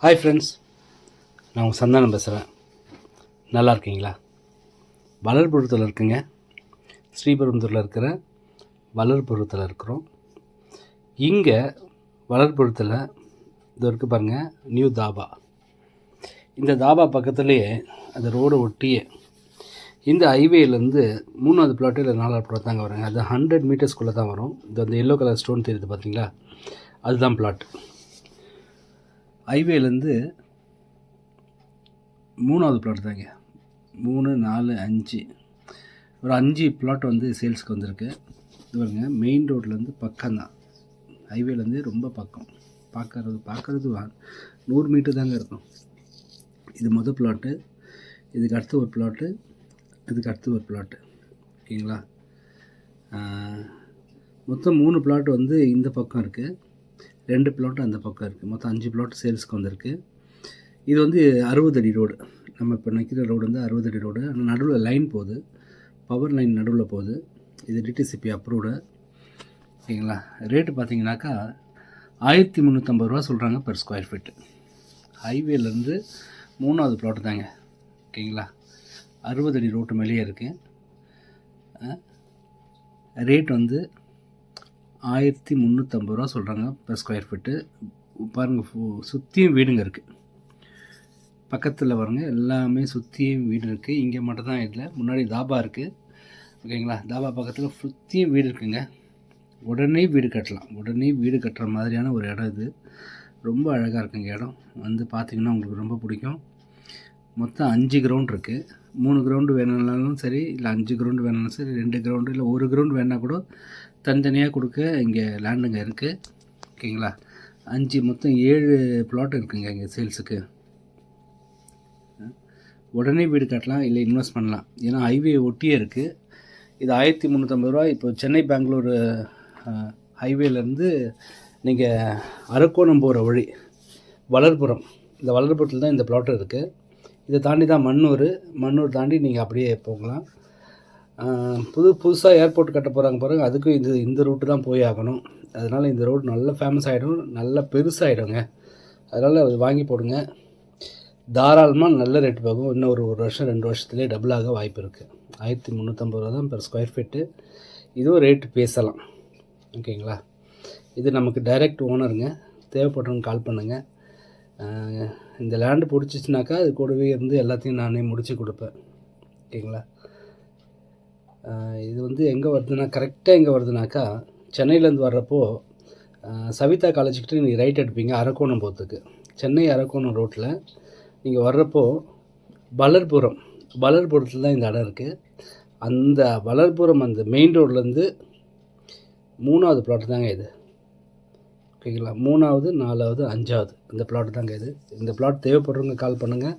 Hi friends, நான் உங்கள் சந்தானம் பேசுகிறேன். நல்லா இருக்கீங்களா? வளர்புரத்தில் இருக்குங்க. ஸ்ரீபெரும்புதூரில் இருக்கிற வளர்புரத்தில் இருக்கிறோம். இங்கே வளர்புரத்தில் இது இருக்குது பாருங்கள், நியூ தாபா. இந்த தாபா பக்கத்துலேயே அந்த ரோடை ஒட்டியே இந்த ஹைவேலேருந்து 3வது பிளாட்டு இல்லை 4வது பிளாட் தாங்க வருங்க. அது 100 மீட்டர்ஸ்குள்ளே தான் வரும். இது அந்த எல்லோ கலர் ஸ்டோன் தெரியுது பார்த்தீங்களா, அதுதான் பிளாட். ஹைவேலேருந்து 3வது பிளாட் தாங்க. 3, 4, 5 ஒரு 5 பிளாட் வந்து சேல்ஸுக்கு வந்திருக்கு. இது பாருங்க, மெயின் ரோட்லேருந்து பக்கம்தான். ஹைவேலேருந்து ரொம்ப பக்கம். பார்க்குறது 100 மீட்டர் தாங்க இருக்கும். இது மொதல் பிளாட்டு, இதுக்கு அடுத்து ஒரு பிளாட்டு, இதுக்கு அடுத்து ஒரு பிளாட்டு. ஓகேங்களா? மொத்தம் 3 பிளாட் வந்து இந்த பக்கம் இருக்குது, 2 பிளாட் அந்த பக்கம் இருக்குது. மொத்தம் 5 பிளாட் சேல்ஸுக்கு வந்திருக்கு. இது வந்து 60 அடி ரோடு. நம்ம இப்போ நிற்கிற ரோடு வந்து 60 அடி ரோடு. ஆனால் நடுவில் லைன் போகுது, பவர் லைன் நடுவில் போகுது. இது டிடிசிபி அப்ரூவ்டு. ஓகேங்களா? ரேட்டு பார்த்தீங்கன்னாக்கா 1350 ரூபா சொல்கிறாங்க பெர் ஸ்கொயர் ஃபீட்டு. ஹைவேலேருந்து 3வது பிளாட் தாங்க. ஓகேங்களா? 60 அடி ரோட்டு மேலேயே இருக்குது. ரேட் வந்து 1350 ரூபா சொல்கிறாங்க பெர் ஸ்கொயர் ஃபீட்டு. பாருங்கள், சுற்றியும் வீடுங்க இருக்குது. பக்கத்தில் பாருங்க, எல்லாமே சுற்றியும் வீடு இருக்குது. இங்கே மட்டும் தான் இல்லை, முன்னாடி தாபா இருக்குது. ஓகேங்களா? தாபா பக்கத்தில் சுற்றியும் வீடு இருக்குங்க. உடனே வீடு கட்டலாம். உடனே வீடு கட்டுற மாதிரியான ஒரு இடம் இது. ரொம்ப அழகாக இருக்குங்க இடம். வந்து பார்த்திங்கன்னா உங்களுக்கு ரொம்ப பிடிக்கும். மொத்தம் 5 கிரவுண்ட் இருக்குது. 3 கிரவுண்டு வேணும்னாலும் சரி, இல்லை 5 கிரவுண்டு வேணும்னாலும் சரி, 2 கிரவுண்டு இல்லை 1 கிரவுண்டு வேணால் கூட தனித்தனியாக கொடுக்க இங்கே லேண்டுங்க இருக்குது. ஓகேங்களா? 5 மொத்தம் 7 பிளாட் இருக்குங்க இங்கே சேல்ஸுக்கு. உடனே வீடு கட்டலாம், இல்லை இன்வெஸ்ட் பண்ணலாம். ஏன்னா ஹைவே ஒட்டியே இருக்குது. இது 1350 ரூபா. இப்போ சென்னை பெங்களூர் ஹைவேலேருந்து நீங்கள் அரக்கோணம் போகிற வழி வளர்புரம், இந்த வளர்புரத்தில் தான் இந்த பிளாட் இருக்குது. இதை தாண்டி தான் மண்ணூர் தாண்டி நீங்கள் அப்படியே போகலாம். புதுசாக ஏர்போர்ட் கட்ட போகிறாங்க பாருங்கள், அதுக்கும் இந்த ரூட்டு தான் போய் ஆகணும். அதனால் இந்த ரோடு நல்லா ஃபேமஸ் ஆகிடும், நல்லா பெருசாகிடுங்க. அதனால் அது வாங்கி போடுங்க. தாராளமாக நல்ல ரேட் போகும். இன்னும் ஒரு வருஷம் 2 வருஷத்துலேயே டபுளாக வாய்ப்பு இருக்குது. 1350 ரூபா தான் பெர் ஸ்கொயர் ஃபீட்டு. இதுவும் ரேட்டு பேசலாம். ஓகேங்களா? இது நமக்கு டைரக்ட் ஓனருங்க. தேவைப்படுறவங்க கால் பண்ணுங்கள். இந்த லேண்டு பிடிச்சிச்சினாக்கா அது கூடவே இருந்து எல்லாத்தையும் நானே முடித்து கொடுப்பேன். ஓகேங்களா? இது வந்து எங்கே வருதுன்னா, கரெக்டாக எங்கே வருதுனாக்கா, சென்னையிலேருந்து வர்றப்போ சவிதா காலேஜுக்கிட்ட நீங்கள் ரைட் எடுப்பீங்க அரக்கோணம் போகிறதுக்கு. சென்னை அரக்கோணம் ரோட்டில் நீங்கள் வர்றப்போ வளர்புரத்தில் தான் இந்த இடம் இருக்குது. அந்த வளர்புரம் அந்த மெயின் ரோட்லேருந்து 3வது பிளாட் தாங்க இது. ஓகேங்களா? 3வது, 4வது, 5வது இந்த பிளாட் தாங்க இது. இந்த பிளாட் தேவைப்படுறவங்க கால் பண்ணுங்கள்.